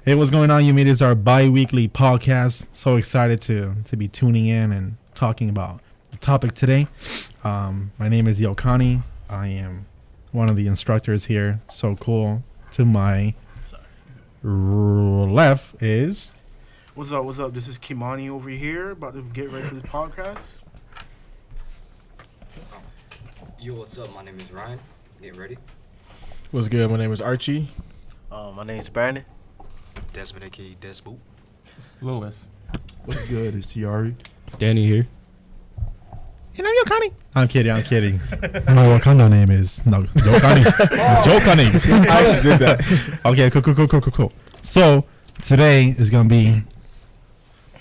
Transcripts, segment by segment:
Hey, what's going on? YOUmedia is our bi-weekly podcast. So excited to be tuning in and talking about the topic today. My name is Yokani. I am one of the instructors here. So cool. To my left is... What's up? What's up? This is Kimani over here, about to get ready for this podcast. Yo, what's up? My name is Ryan. Get ready. What's good? My name is Archie. My name's Brandon. Desmond, aka Desboot. Lewis. What's good? It's Tiari. Danny here. And I'm Yokani. I'm kidding. My Wakanda name is... No, Yokani. Yokani. I actually did that. Okay, cool. So, today is going to be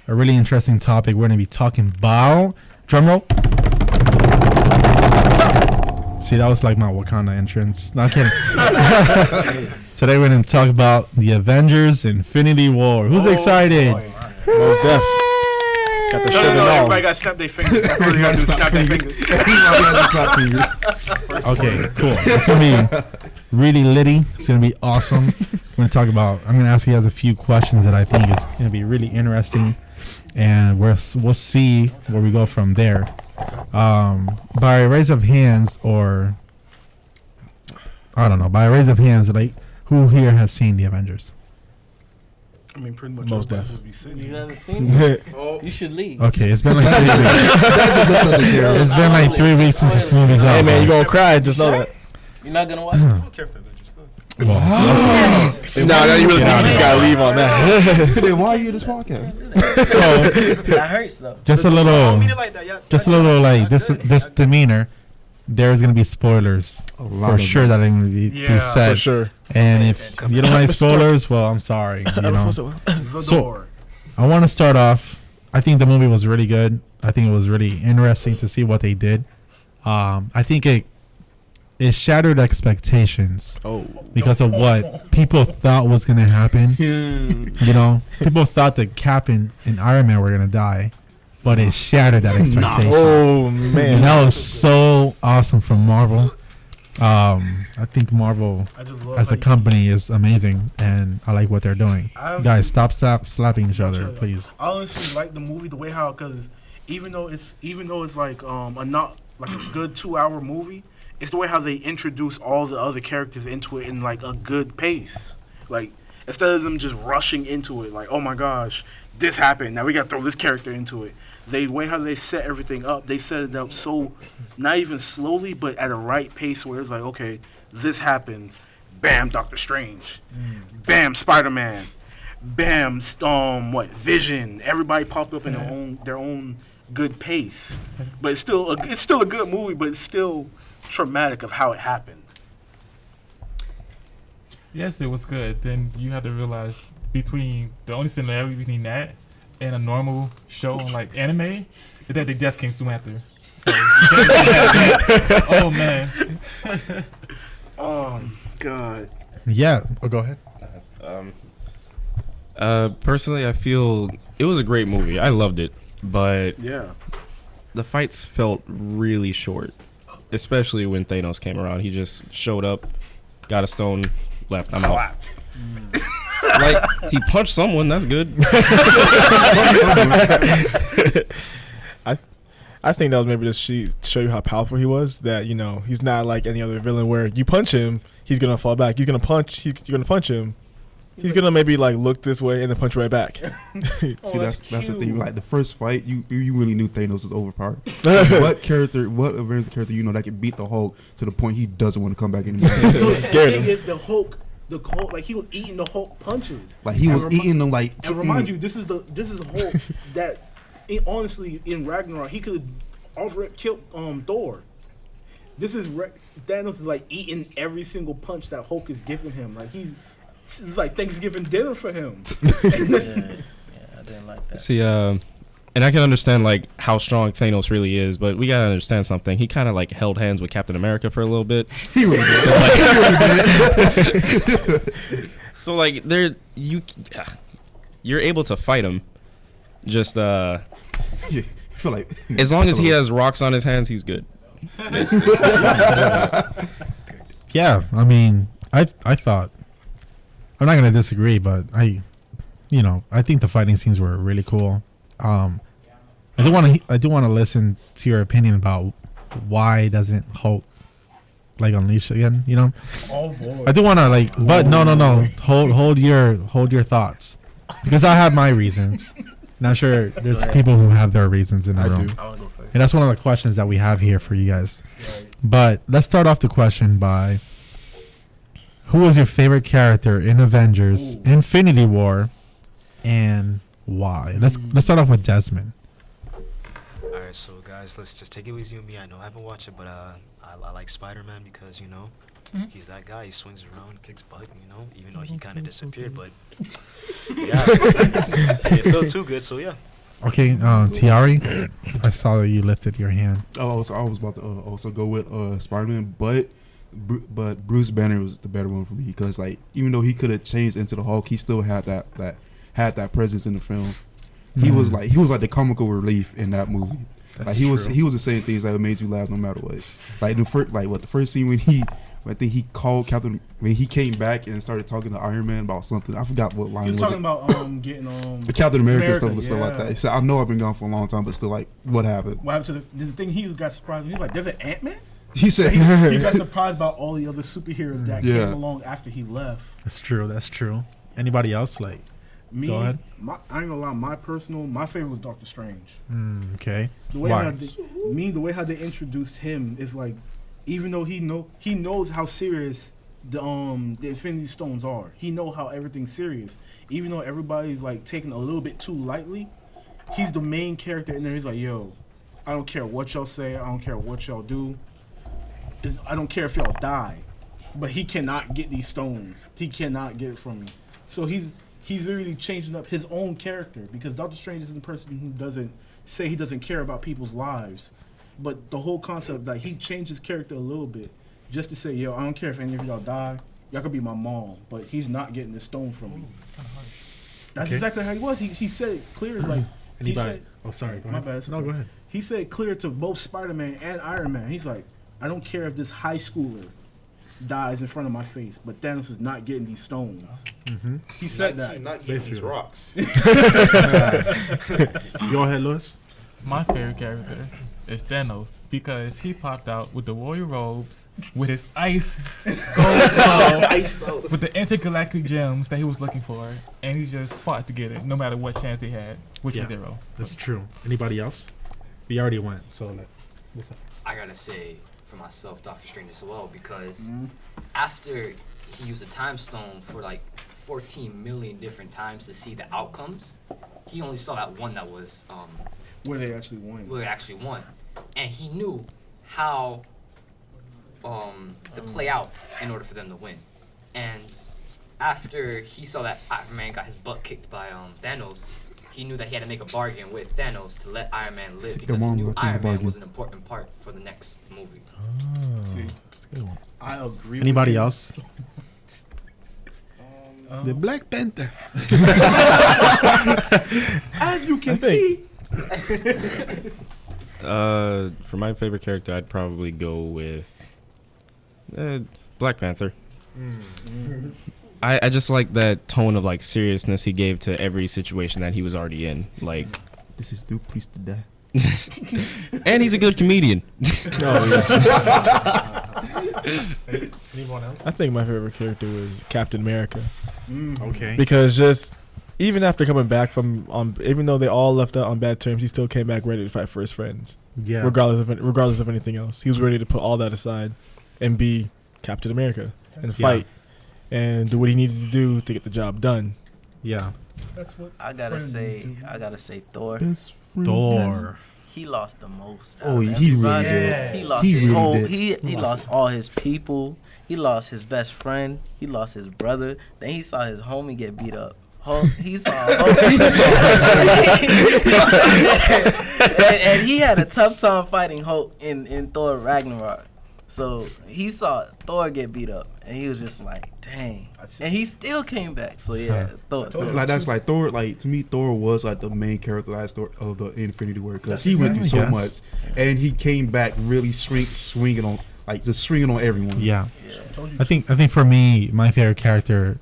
a really interesting topic. We're going to be talking about... Drum roll. See, that was like my Wakanda entrance. Not kidding. Today we're going to talk about the Avengers Infinity War. Who's excited? Most def. Got the No, everybody got to snap their fingers. That's what they got to do, snap their fingers. Okay, cool. It's going to be really litty. It's going to be awesome. We're going to talk about... I'm going to ask you guys a few questions that I think is going to be really interesting. And we'll see where we go from there. By a raise of hands, or... I don't know. By a raise of hands, like... Who here has seen the Avengers? I mean, pretty much Most everybody be sitting You here. haven't seen it? You should leave. Okay, it's been like 3 weeks. It's been like 3 weeks since this movie's out. Hey man, you gonna cry? Just know that. You're not gonna watch it? I don't care for Avengers. No, you really just gotta leave on that. Then why are you in this podcast? So, That hurts though. just a I don't little, mean it like that. Yeah, just a little like this demeanor. There's gonna be spoilers for sure that are gonna be Yeah, said. For sure. And if you don't like spoilers, well, I'm sorry. You know. The So- door. I want to start off. I think the movie was really good. I think it was really interesting to see what they did. I think it shattered expectations Oh. because of what people thought was gonna happen. You know, people thought that Cap and Iron Man were gonna die, but it shattered that expectation. Oh And man. that was so awesome from Marvel. I think Marvel I just love as a company is amazing, and I like what they're doing. Guys, stop slapping each other, please. I honestly like the movie the way how, because even though it's like a not like a good 2-hour movie, it's the way how they introduce all the other characters into it in like a good pace. Like instead of them just rushing into it, like, oh my gosh, this happened, now we got to throw this character into it. The way how they set everything up, they set it up so not even slowly, but at a right pace where it's like, okay, this happens, bam, Doctor Strange, bam, Spider-Man, bam, Vision. Everybody popped up in their own good pace, but it's still a good movie, but it's still traumatic of how it happened. Yes, it was good. Then you had to realize between the only similarity between that and a normal show on like anime is that the death came soon after. So oh man. Oh God. Yeah. Oh, go ahead. Personally, I feel it was a great movie. I loved it, but Yeah. the fights felt really short, especially when Thanos came around. He just showed up, got a stone, left. I'm out. Like he punched someone. That's good. I think that was maybe just show you how powerful he was. That he's not like any other villain where you punch him, he's gonna fall back. You're gonna punch him. He's gonna maybe like look this way and then punch right back. See, that's the thing. Like the first fight, you really knew Thanos was overpowered. What Avengers character that can beat the Hulk to the point he doesn't want to come back anymore? Scared him. Is the Hulk, like he was eating the Hulk punches. Like he was eating them like. And remind you, this is the Hulk that, honestly, in Ragnarok, he could have killed Thor. This is Thanos is like eating every single punch that Hulk is giving him. Like it's like Thanksgiving dinner for him. Yeah, I didn't like that. See, and I can understand like how strong Thanos really is, but we gotta understand something. He kind of like held hands with Captain America for a little bit. He really did. So like you're able to fight him. Just Yeah, I feel like as long as he has rocks on his hands, he's good. Yeah, I mean, I thought I'm not gonna disagree, but I think the fighting scenes were really cool. I do want to listen to your opinion about why doesn't Hulk like unleash again? You know, Oh boy. I do want to like, but no. Hold your thoughts, because I have my reasons, and I'm sure there's people who have their reasons in the room. I want to go first. And that's one of the questions that we have here for you guys. But let's start off the question by, who was your favorite character in Avengers Infinity War, and why? Let's start off with Desmond. Alright, so guys, let's just take it with you and me. I know I haven't watched it, but I like Spider-Man because, he's that guy. He swings around, kicks butt, even though he kind of disappeared, but yeah. It felt too good, so yeah. Okay, Tiari, I saw that you lifted your hand. Oh, so I was about to also go with Spider-Man, but Bruce Banner was the better one for me because, like, even though he could have changed into the Hulk, he still had that presence in the film. He was like the comical relief in that movie. That's like he was true. the same things that made you laugh no matter what. Like the first scene when I think he called Captain when he came back and started talking to Iron Man about something. I forgot what line He was was talking it. about getting The Captain America and stuff yeah. like that. He said, I know I've been gone for a long time, but still, like, what happened? What happened to the thing? He got surprised. He's like, "There's an Ant-Man." He said He got surprised about all the other superheroes that Yeah. came along after he left. That's true. Anybody else? Like, Me, go ahead. I ain't gonna lie. My favorite was Doctor Strange. Okay. The way Why? how they introduced him is like, even though he knows how serious the Infinity Stones are. He know how everything's serious. Even though everybody's like taking a little bit too lightly, he's the main character in there. He's like, yo, I don't care what y'all say. I don't care what y'all do. I don't care if y'all die, but he cannot get these stones. He cannot get it from me. So he's literally changing up his own character, because Doctor Strange is the person who doesn't say he doesn't care about people's lives, but the whole concept that he changed his character a little bit just to say, yo, I don't care if any of y'all die. Y'all could be my mom, but he's not getting this stone from me. That's exactly how he was. He said it clear, like he said. Oh, sorry. Go My ahead. bad. No, go ahead. He said clear to both Spider-Man and Iron Man. He's like, I don't care if this high schooler dies in front of my face, but Thanos is not getting these stones. He said that. Not Basically. rocks. Go ahead, Lewis. My favorite character is Thanos because he popped out with the royal robes, with his ice gold sword, with the intergalactic gems that he was looking for, and he just fought to get it, no matter what chance they had, which was zero. That's true. Anybody else? We already went. So, what's up? I gotta say for myself, Doctor Strange as well, because after he used the time stone for like 14 million different times to see the outcomes, he only saw that one that was Where they actually won. And he knew how to play out in order for them to win. And after he saw that Iron Man got his butt kicked by Thanos, he knew that he had to make a bargain with Thanos to let Iron Man live, because he knew Iron Man was an important part for the next movie. See, I agree. Anybody with you. else? The Black Panther. As you can see, For my favorite character, I'd probably go with Black Panther. I just like that tone of like seriousness he gave to every situation that he was already in. Like, This is due, please to die. and he's a good comedian. Anyone else? I think my favorite character was Captain America Okay. because just even after coming back from even though they all left out on bad terms, he still came back ready to fight for his friends, Yeah. regardless of anything else. He was ready to put all that aside and be Captain America and fight and do what he needed to do to get the job done. Yeah. that's what I gotta friends say, do. Thor. Best friend. Thor. He lost the most. Oh, out of he really everybody. did. He lost He his really whole. did. He lost all his people. He lost his best friend. He lost his brother. Then he saw his homie get beat up. He saw and he had a tough time fighting Hulk in Thor Ragnarok. So he saw Thor get beat up, and he was just like, "Dang!" And he still came back. So yeah, Thor. Like that's like Thor. Like to me, Thor was like the main character of the Infinity War because he went through so Yes. much, and he came back really swinging on everyone. Yeah. Told you. I think for me, my favorite character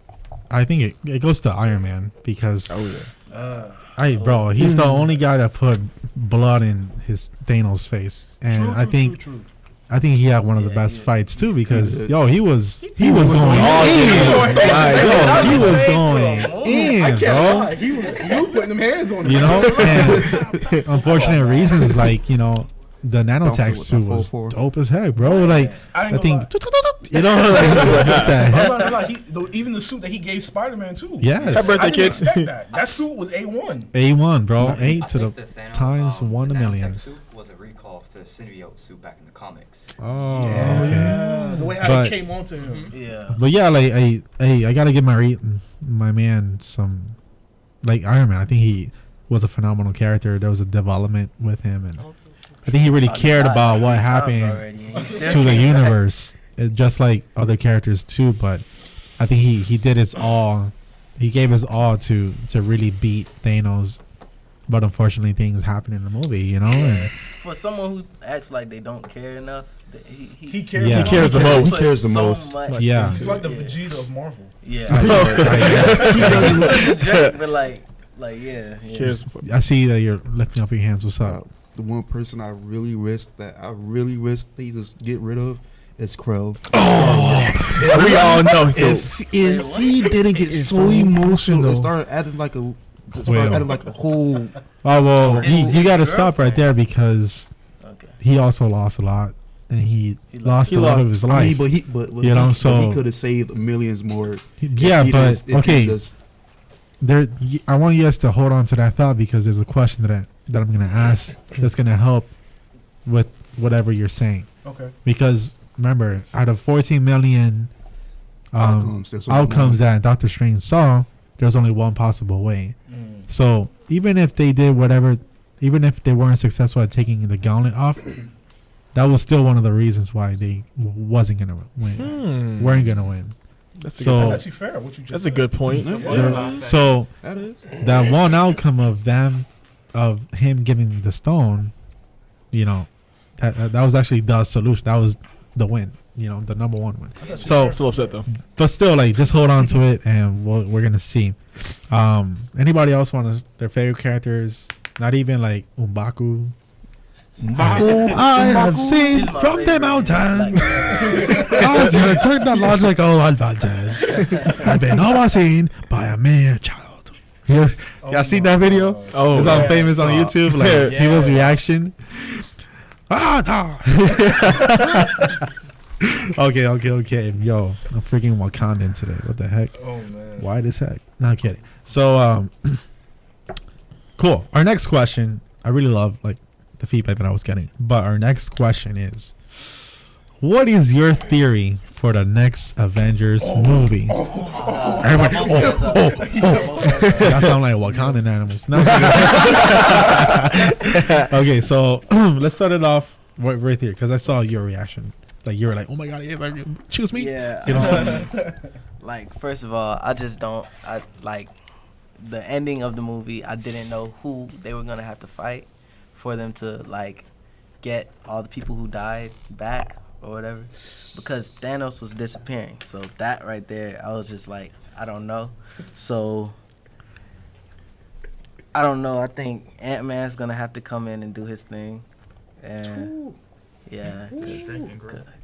I think it goes to Iron Man because bro, he's the only guy that put blood in his Thanos' face, and I think he had one of the best fights too because he was going in, bro. He was putting them hands on him. You know, and unfortunate reasons like the nanotech suit was dope as heck, bro. Like I think even the suit that he gave Spider-Man too. Yes, I didn't expect that. That suit was A1. A1, bro. 8 to the Thanos, times 1 a million. Suit was a recall of the symbiote suit back in the comics. Oh, okay. The way how it came onto him. Yeah. But yeah, like I gotta give my man some Iron Man. I think he was a phenomenal character. There was a development with him, and I think he really cared about what happened to the universe, just like other characters too. But I think he did his all. He gave his all to really beat Thanos. But unfortunately, things happen in the movie, And for someone who acts like they don't care enough, he cares. Yeah. He cares the most. He Cares the so most. much Yeah. He's like the Vegeta of Marvel. Yeah. He's such a jerk, but yeah. Cares. I see that you're lifting up your hands. What's up? The one person I really wish they just get rid of is Krell. We all know. If he didn't get so emotional, it started adding like a whole. Oh well, you got to stop right there because he also lost a lot, and he lost a lot of his life. But he could have saved millions more. I want you guys to hold on to that thought because there's a question that I'm gonna ask that's gonna help with whatever you're saying. Okay. Because remember, out of 14 million outcomes that Doctor Strange saw, there's only one possible way. So even if they did whatever, even if they weren't successful at taking the gauntlet off, that was still one of the reasons why they wasn't gonna win. Weren't gonna win. That's actually fair. What you just That's said. a good point. So that one outcome of him giving the stone, that was actually the solution. That was the win. The number one win. So still upset though. But still, just hold on to it, and we're gonna see. Anybody else want their favorite characters? Not even like M'Baku. I have seen from the mountains. As a technological advantage, I've been overseen by a mere child. Y'all seen that video? Oh, it's on famous on YouTube. People's reaction. Okay. Yo, I'm freaking Wakandan today. What the heck? Oh man. Why this heck? No, I'm kidding. So, cool. Our next question. I really love the feedback that I was getting. But our next question is, what is your theory for the next Avengers movie? Everybody, that sound like Wakandan animals. No. Okay, so let's start it off right here because I saw your reaction. You were like, oh my god, choose me. Yeah. First of all, I the ending of the movie. I didn't know who they were gonna have to fight for them to get all the people who died back or whatever, because Thanos was disappearing. So that right there, I was just I don't know. So I don't know. I think Ant-Man's gonna have to come in and do his thing, and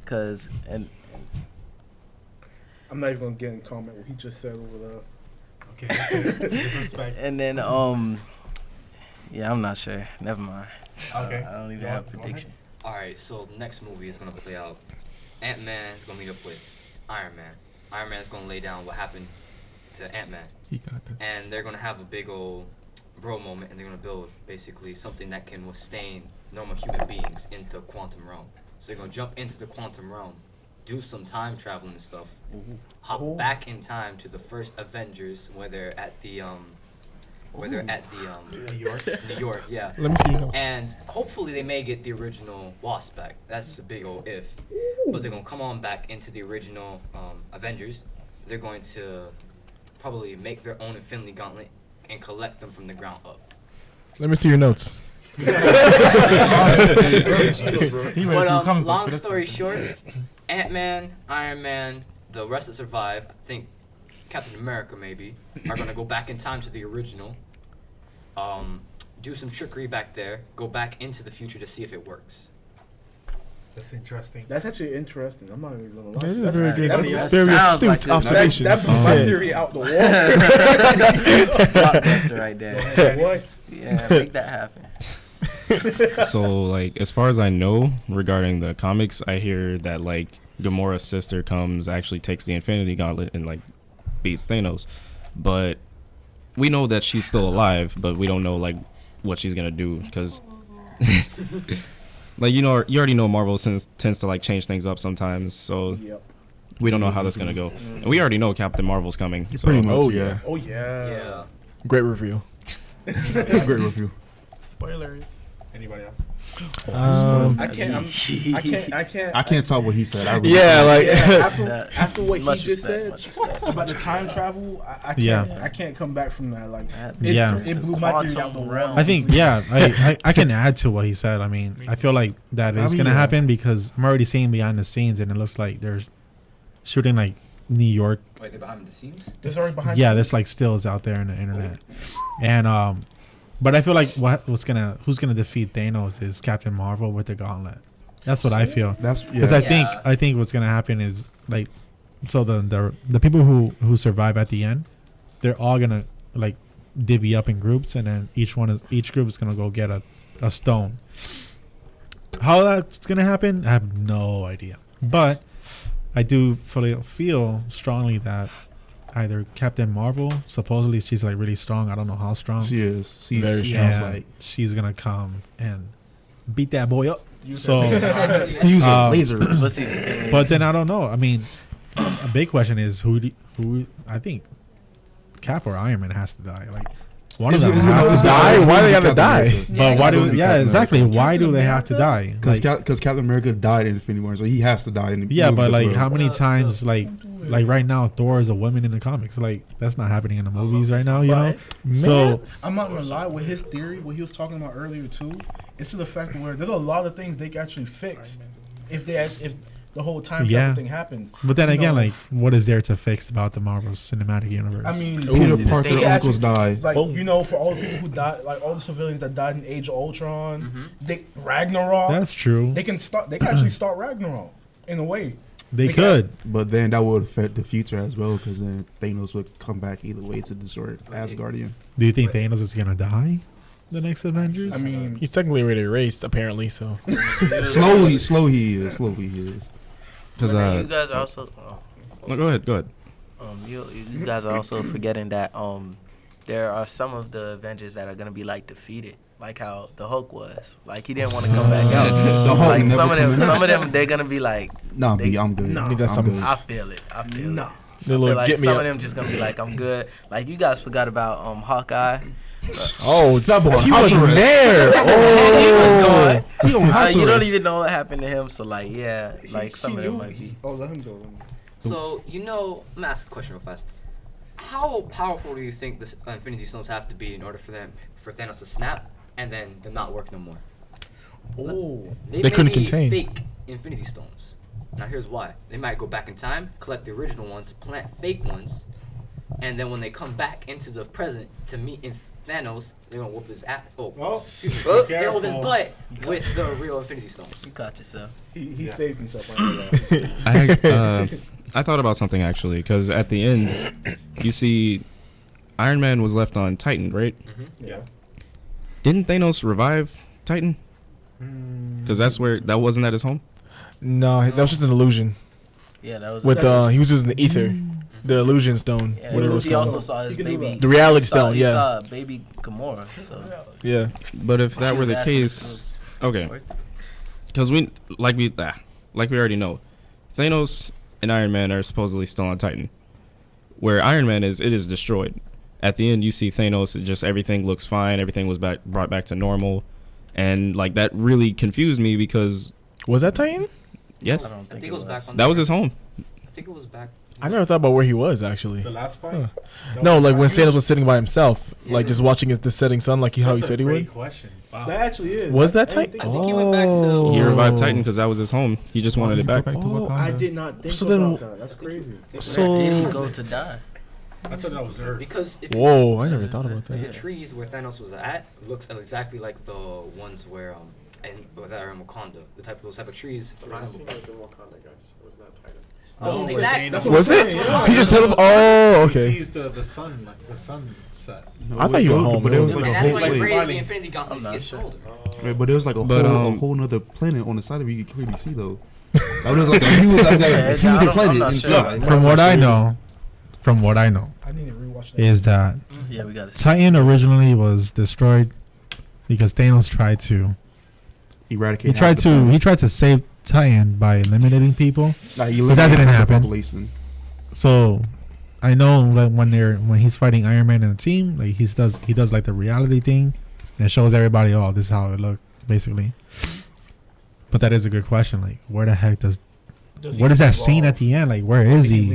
because I'm not even gonna get in comment what he just said over there. Okay. Disrespect. And then I'm not sure. Never mind. Okay. I don't even have a prediction. All right, so the next movie is gonna play out. Ant-Man is gonna meet up with Iron Man. Iron Man is gonna lay down what happened to Ant-Man, He got this. and they're gonna have a big old bro moment, and they're gonna build basically something that can withstand normal human beings into quantum realm. So they're gonna jump into the quantum realm, do some time traveling and stuff, hop back in time to the first Avengers, where they're at the New York, yeah. Let me see you know. And hopefully they may get the original Wasp back. That's a big old if. But they're gonna come on back into the original Avengers. They're going to probably make their own Infinity Gauntlet and collect them from the ground up. Let me see your notes. But long story short, Ant-Man, Iron Man, the rest that survive, I think Captain America maybe are gonna go back in time to the original, do some trickery back there, go back into the future to see if it works. That's interesting. That's actually interesting. I'm not even gonna lie. That is a That's very right. good, That's- very sounds astute like it. observation. That blew my Yeah. theory out the wall. Blockbuster right there. What? Yeah, make that happen. So like as far as I know regarding the comics, I hear that like Gamora's sister comes, actually takes the Infinity Gauntlet and like beats Thanos, but we know that she's still alive, but we don't know like what she's gonna do because like you already know Marvel tends to like change things up sometimes, so Yep. we don't know how that's gonna go. And we already know Captain Marvel's coming. So. Pretty much, Oh, yeah. yeah. Oh yeah. Yeah. Great review. Great review. Spoilers. Anybody else? I can't. I can't talk what he said. I really Yeah, like After what he Much just respect, said much respect. about the time travel, I can't. Yeah. I can't come back from that. Like Yeah. it blew my theory out the Quantum wall. realm. I think, yeah, I can add to what he said. I mean, I feel like that is going to happen because I'm already seeing behind the scenes and it looks like they're shooting like New York. Wait, they're behind the scenes? There's already behind. Yeah, the there's scenes. like stills out there on the internet. And, but I feel like who's gonna defeat Thanos is Captain Marvel with the gauntlet. That's what I feel. That's Because yeah. I think what's gonna happen is like, so the people who survive at the end, they're all gonna like divvy up in groups, and then each group is gonna go get a stone. How that's gonna happen, I have no idea. But I do feel strongly that either Captain Marvel, supposedly she's like really strong. I don't know how strong. She is. She Very sounds and like she's gonna come and beat that boy up. Use So, using lasers. Let's see. the thing but is- then I don't know. I mean, a big question is who I think Cap or Iron Man has to die. Like one of them It's gonna has to be die. Captain Why they America. gotta die? But why It's do? gonna be Yeah, Captain exactly. America. Why do they have to die? Because Like, Captain America died in Infinity War, so he has to die in the yeah, movies but as like well. how many times like right now Thor is a woman in the comics? Like that's not happening in the movies right now. You know. So I'm not gonna lie with his theory, what he was talking about earlier too. It's to the fact where there's a lot of things they can actually fix if the whole time Yeah. travel thing happens. but then You again, know, like what is there to fix about the Marvel Cinematic Universe? I mean, Peter the Parker thing is- uncles died. like Boom. you know, for all the people who died, like all the civilians that died in Age of Ultron, they Ragnarok. that's true. They can start. They can actually start Ragnarok in a way. They they could. But then that would affect the future as well, because then Thanos would come back either way to destroy Asgardian. Do you think Thanos is gonna die? The next Avengers? I mean, he's technically already erased, apparently. So Slow he is. Because But then you guys are also. no, go ahead. You guys are also forgetting that there are some of the Avengers that are gonna be like defeated, like how the Hulk was. Like he didn't want to come back out. The So, Hulk like never some of coming them, they're gonna be like, Nah, They- B, I'm good. Nah. I think that's I'm some- good. I feel it. I feel no. it. the I little feel like get me some up. of them just gonna be like, I'm good. Like you guys forgot about Hawkeye. Oh, That boy, he house wasn't arrest. there. He was gone. He on house You don't arrest. even know what happened to him. So like, yeah, like some of them might be. Oh, let him go. So, I'm gonna ask a question real fast. How powerful do you think the Infinity Stones have to be in order for Thanos to snap and then them not work no more? Oh, They may couldn't be contain. fake Infinity Stones. Now here's why. They might go back in time, collect the original ones, plant fake ones, and then when they come back into the present to meet Thanos, they're gonna whoop his ass. Excuse me. They're gonna whoop his butt with the real Infinity Stones. You caught yourself. he saved himself. I know that. I thought about something actually, because at the end, you see, Iron Man was left on Titan, right? Yeah. Didn't Thanos revive Titan? Because that wasn't at his home. No, that was just an illusion. Yeah, that was. With he was using the ether, the illusion stone, Yeah, whatever it's he called. also saw his He can do baby. that. The reality he saw- stone, he yeah. saw baby Gamora. So Yeah. But if that she were was the asking if it case, was okay, worth it. because we already know, Thanos and Iron Man are supposedly still on Titan. Where Iron Man it is destroyed. At the end, you see Thanos. Everything looks fine. Everything was brought back to normal, and like that really confused me because Was that Titan? yes, I don't I think think it was back on that was his home. I think it was back. I never thought about where he was actually. The last fight? Huh. No, like when Thanos was sitting by himself, like just watching the setting sun, like how he said he would. question. Wow. That actually is. Was that I didn't Titan? think- I think he went back to. He Oh. revived Titan because that was his home. He just wanted it back. to Oh, Wakanda. I did not think So then- about that. That's crazy. Where So- did he go to die? I thought that was Earth. Because if Whoa, I never thought about the that. trees where Thanos was at looks exactly like the ones where that are in Wakanda. Those type of trees. The last scene was in Wakanda, guys. It was not Titan. Oh, exactly. That's Was it? Yeah. He just told. Oh, He okay. sees the sun, like the sunset. No, I thought you were no, home. but it was And like a that's whole why he like, raised the Infinity Gauntlet to not his sure. shoulder. right, but it was like a But, whole nother planet on the side of it you could clearly see though. That was like a huge, like a huge I'm planet not in sure. sky. From what I know, I need to rewatch that. is that Yeah, we got to. Titan originally was destroyed because Thanos tried to. Eradicate. He tried to save Titan by eliminating people. But that didn't happen. Population. So I know like when he's fighting Iron Man and a team, like he does like the reality thing and shows everybody, oh, this is how it looked, basically. But that is a good question. Like, where the heck what is that scene at the end? Like, where is he?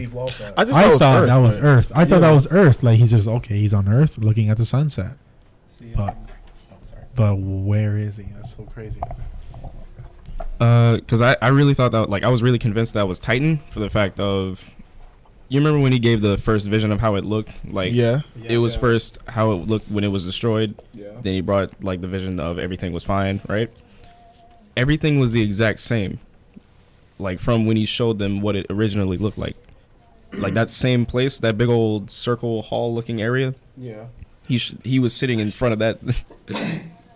I just I thought Earth, that was but- Earth. I thought Yeah. that was Earth. Like he's just he's on Earth looking at the sunset. But where is he? That's so crazy. Because I really thought that, like, I was really convinced that was Titan for the fact of, you remember when he gave the first vision of how it looked? Like, Yeah. it was first how it looked when it was destroyed. Yeah. Then he brought, like, the vision of everything was fine, right? Everything was the exact same. Like, from when he showed them what it originally looked like. Like, that same place, that big old circle hall-looking area, Yeah. he was sitting in front of that.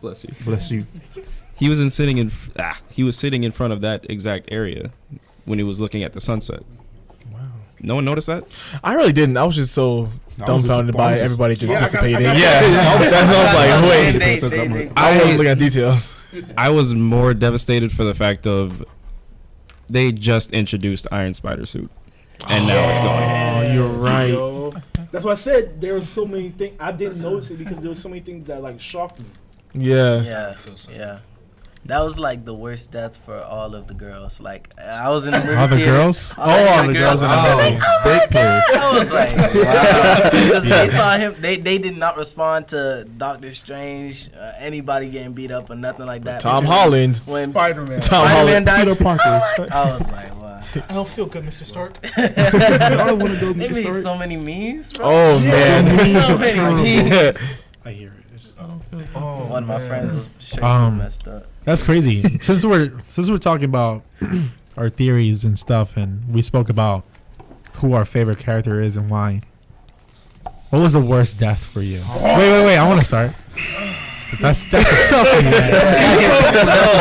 Bless you. Bless you. He was sitting in front of that exact area when he was looking at the sunset. Wow. No one noticed that? I really didn't. I was just so dumbfounded by everybody just Yeah, I got- dissipating. I got- Yeah. I was like, wait. They- I wasn't looking at details. I was more devastated for the fact of they just introduced Iron Spider suit, and now it's gone. Oh, you're right. Yo. That's why I said there were so many things I didn't notice it because there were so many things that like shocked me. Yeah. Yeah, yeah. That was like the worst death for all of the girls. Like I was in the movie All the theaters, girls? all the girls in the movie. Big players. I was like, wow. Because they saw him. They did not respond to Doctor Strange, anybody getting beat up or nothing like that. Tom But just Holland. When Spider-Man. Tom Spider-Man Holland. died, Peter Parker. I was like, wow. I don't feel good, Mr. Stark. I don't want to go They Mr. made Stark. so many memes, bro. Oh, man. So many memes. I hear it. It's just- One of my friends was was messed up. That's crazy. since we're talking about our theories and stuff, and we spoke about who our favorite character is and why. What was the worst death for you? Wait! I want to start. That's a toughie, man.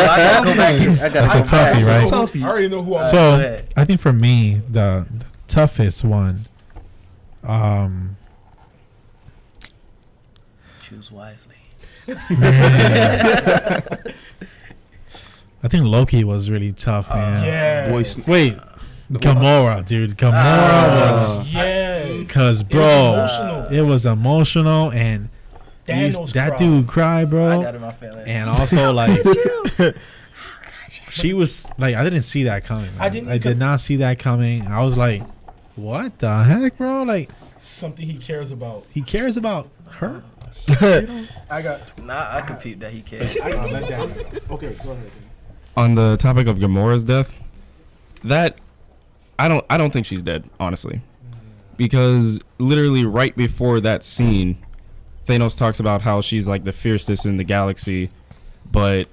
I gotta go back. I gotta That's go a toughie, back. right? I already know who I So- So ahead. I think for me, the toughest one, Choose wisely. man, I think Loki was really tough, man. Yeah. Voice. Wait, Gamora, dude. Gamora was, Yes. cause bro, emotional. it was emotional, and Thanos that cried. dude cried, I bro. got in my feelings. And also like, she was like, I didn't see that coming. Man. I did not see that coming. I was like, what the heck, bro? Like, Something he cares about. he cares about her. I got. Nah, I compute that he cares. Okay, go ahead. On the topic of Gamora's death, that I don't think she's dead, honestly, because literally right before that scene, Thanos talks about how she's like the fiercest in the galaxy, but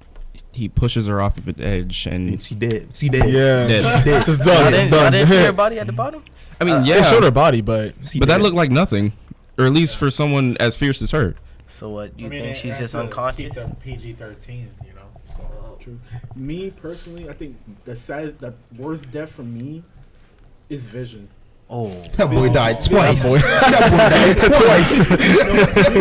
he pushes her off of an edge and She dead. She dead. Yeah. Dead. Just I done. didn't see her body at the bottom. I mean, They yeah, showed her body, but She but that dead. looked like nothing, or at least for someone as fierce as her. So what? You think she's just unconscious? PG-13, you know. True. Me personally, I think the worst death for me is Vision. Oh, That boy died twice. boy.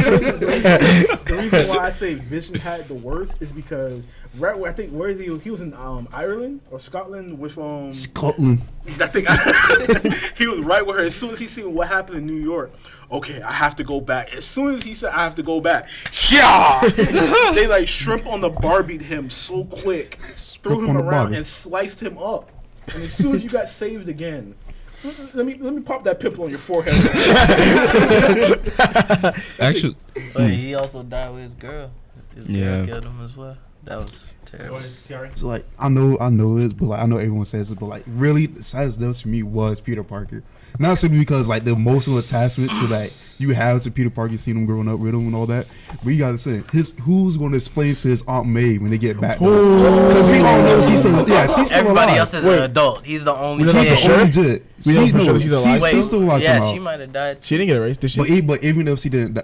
The reason why I say Vision had the worst is because right where I think where is he? He was in Ireland or Scotland with Scotland. that thing. He was right with her. As soon as he seen what happened in New York, okay, I have to go back. As soon as he said I have to go back, yeah, they like shrimp on the barbied him so quick, threw him on the around Barbie. and sliced him up. And as soon as you got saved again, let me pop that pimple on your forehead. Actually, but he also died with his girl. His girl Yeah. killed him as well. That was terrible. It's like I know it, but like I know everyone says it, but like really, the saddest death for me was Peter Parker. Not simply because like the emotional attachment to that you have to Peter Parker, seeing him growing up with him and all that. But you gotta say, who's going to explain to his Aunt May when they get back? Because we all know she's still Everybody alive. else is an adult. He's the only We don't know kid. for sure? Legit. We know for sure that she's alive. Wait, She's still alive yeah, somehow. she might have died. She didn't get erased, did she? But even if she did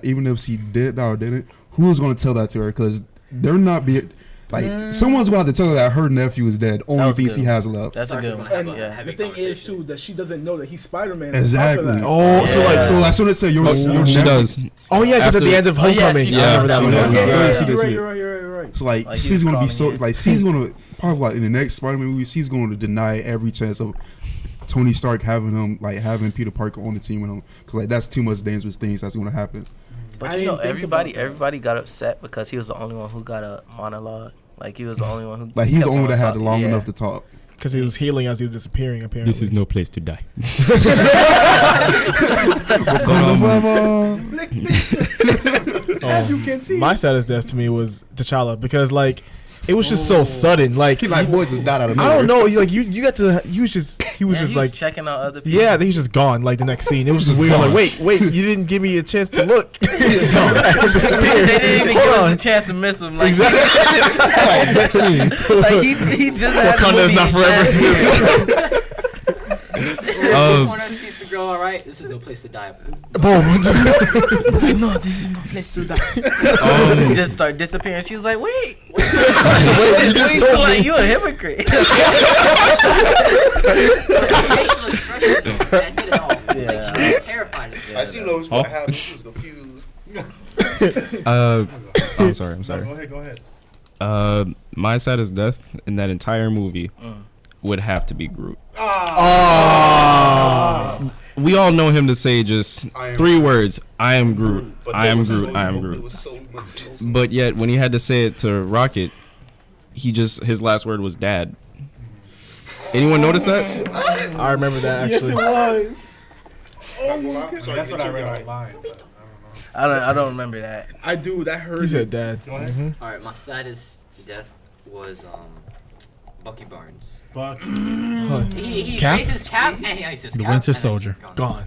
die or didn't, who's going to tell that to her? Because they're not be like someone's going to have to tell her that her nephew is dead. Only was piece good he one. has left. That's a good one. And Yeah. the thing is too that she doesn't know that he's Spider-Man. Exactly. Oh, so like, So as soon as say your She nephew, does. oh yeah, because at the end of Oh, yeah, Homecoming, she- I remember that she one. does. Yeah, Yeah. she does. You're right. So like Like, she's he was gonna be so crawling in. like she's gonna probably like in the next Spider-Man movie she's going to deny every chance of Tony Stark having Peter Parker on the team with him because like that's too much dangerous things that's going to happen. But I you know, didn't think about everybody got upset because he was the only one who got a monologue. Like he was the only one who. Like he's the kept only on that had talking. long Yeah. enough to talk. Because he was healing as he was disappearing, apparently. This is no place to die. As you can see. My saddest death to me was T'Challa because like it was just so sudden. Like He like boy just died out of nowhere. I don't know. You got to. He was just like checking out other people. yeah. Then he was just gone. Like the next scene, it was just weird. Like wait, you didn't give me a chance to look. They didn't even give us a chance to miss him. Like, Next scene. like he just had Wakanda is not forever. Corner sees the girl. All right, this is no place to die. Boom. no, this is no place to die. He just started disappearing. She was like, wait, you just told like, me. you a hypocrite. Facial expression. I see it all. Like, Yeah. she was terrified of it. I seen those what happened. She was confused. I'm sorry. Go ahead. My saddest death in that entire movie would have to be Groot. We all know him to say just three words: "I am Groot. I am Groot. I am Groot." But yet, when he had to say it to Rocket, his last word was "Dad." Anyone notice that? I remember that actually. was. That's what I read online. I don't remember that. I do. That hurt. He said Dad. Go ahead. All right, my saddest death was Bucky Barnes. Buck. He Cap? raised his cap and he iced his The cap. Winter and then Soldier. Gone.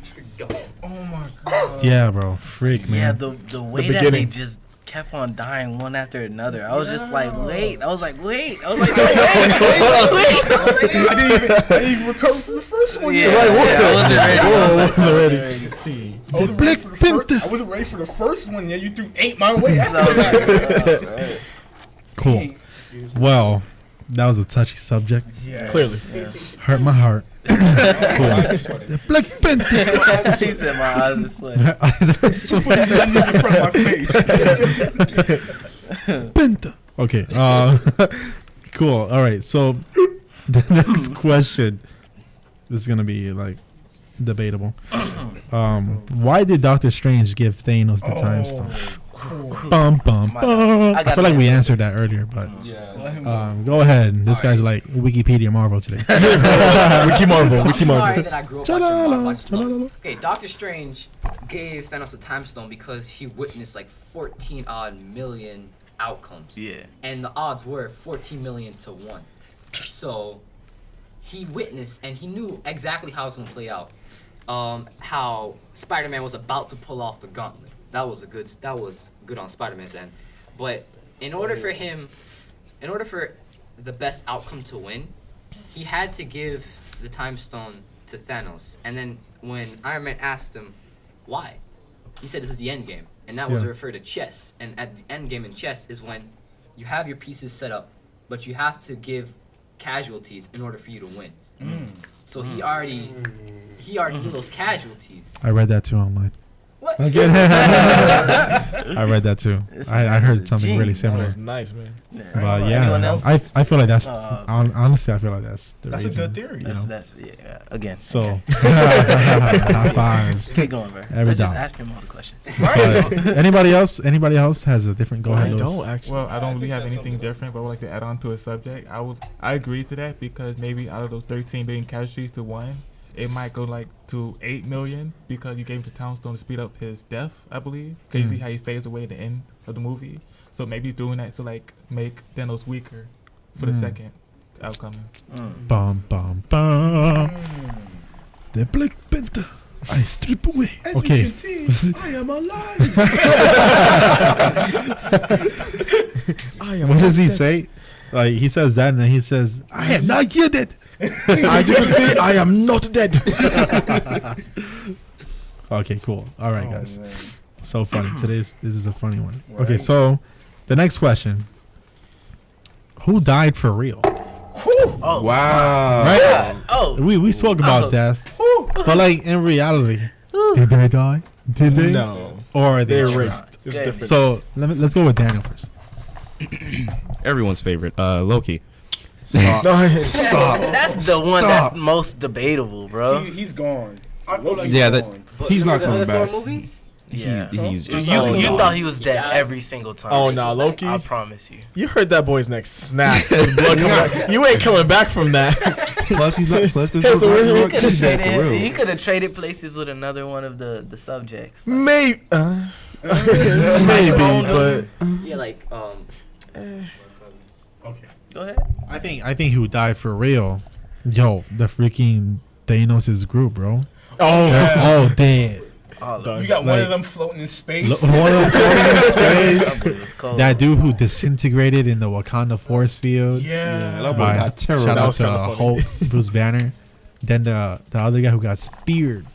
Oh my god. Yeah, bro. Freak, Yeah, man. the way that they beginning. just kept on dying one after another. I was just like, wait. I was like, no, wait. I I didn't even recover from the first one. Yeah, yet. I wasn't ready. I wasn't ready. I wasn't ready for the first- I wasn't ready for the first one. Yeah, you threw 8 my way. I was like, right. Cool. Well, that was a touchy subject. Yeah. Clearly. Hurt my heart. Cool. The Black Panther. He said my eyes are sweating. My eyes are sweating. That is in front of my face. Penta. Okay. Cool. All right. So the next question is gonna be like debatable. Why did Doctor Strange give Thanos the time stone? Bum bum bum. I feel like we answered that earlier, but go ahead. This guy's like Wikipedia Marvel today. Wiki Marvel. I'm Wiki sorry Marvel. that I grew up watching Marvel. I just love it. Okay, Doctor Strange gave Thanos the time stone because he witnessed like 14 odd million outcomes. Yeah. And the odds were 14 million to 1. So he witnessed and he knew exactly how it was going to play out. How Spider-Man was about to pull off the gauntlet. That was good on Spider-Man's end. But in order for the best outcome to win, he had to give the time stone to Thanos. And then when Iron Man asked him why, he said this is the end game. And that was referred to chess. And at the end game in chess is when you have your pieces set up, but you have to give casualties in order for you to win. So he already knew those casualties. I read that too online. What? I read that too. I heard something really That similar. was nice, man. But Anyone yeah, else? I feel like that's honestly I feel like that's the That's a reason. good theory. That's yeah. Again. So okay. high fives. Keep going, bro. Every Let's just dollar. ask him all the questions. But anybody else has a different go ahead. I Louis. don't actually. Well, I don't really have anything different, but I would like to add on to a subject. I agree to that because maybe out of those 13 million casualties to 1, it might go like to 8 million because you gave him the Town Stone to speed up his death, I believe. Because you see how he fades away at the end of the movie. So maybe he's doing that to like make Thanos weaker for the second outcome. Bum bum bum. The Black Panther. I strip away. Okay. You can see, I am alive. What does he say? Like he says that, and then he says, "I am not yet dead." I didn't say I am not dead. Okay, cool. All right, guys. Man. So funny. This is a funny one. Okay, so the next question: who died for real? Oh, Wow. Right? Oh, We spoke about Oh. death, but like in reality, did they die? Did they? No. Or are they They trapped? erased. There's a Okay. difference. So let's go with Daniel first. Everyone's favorite, Loki. Stop. No, Stop. that's the one that's most debatable, bro. He's gone. I feel like Yeah, Loki's that- gone. He's not The coming other back. Thor movies? Yeah. He's You, just you thought he was dead died. every single time. Oh no, Loki! I promise you. You heard that boy's neck snap. Blood coming out. You ain't coming back from that. Plus, he's not. Plus, there's Hey, no so we're- Ragnarok. He could have He's dead traded. for He real. could have traded places with another one of the subjects. Maybe, Maybe, but Yeah, like Okay. Go ahead. I think who died for real? Yo, the freaking Thanos' group, bro. They're all dead. All Done. of You got one Like- of them floating in space. One of them floating in it. space. It was cold. That dude who disintegrated in the Wakanda force field. Yeah. That boy Right. got terror. Shout That out was to kinda funny. Hulk, Bruce Banner. Then the other guy who got speared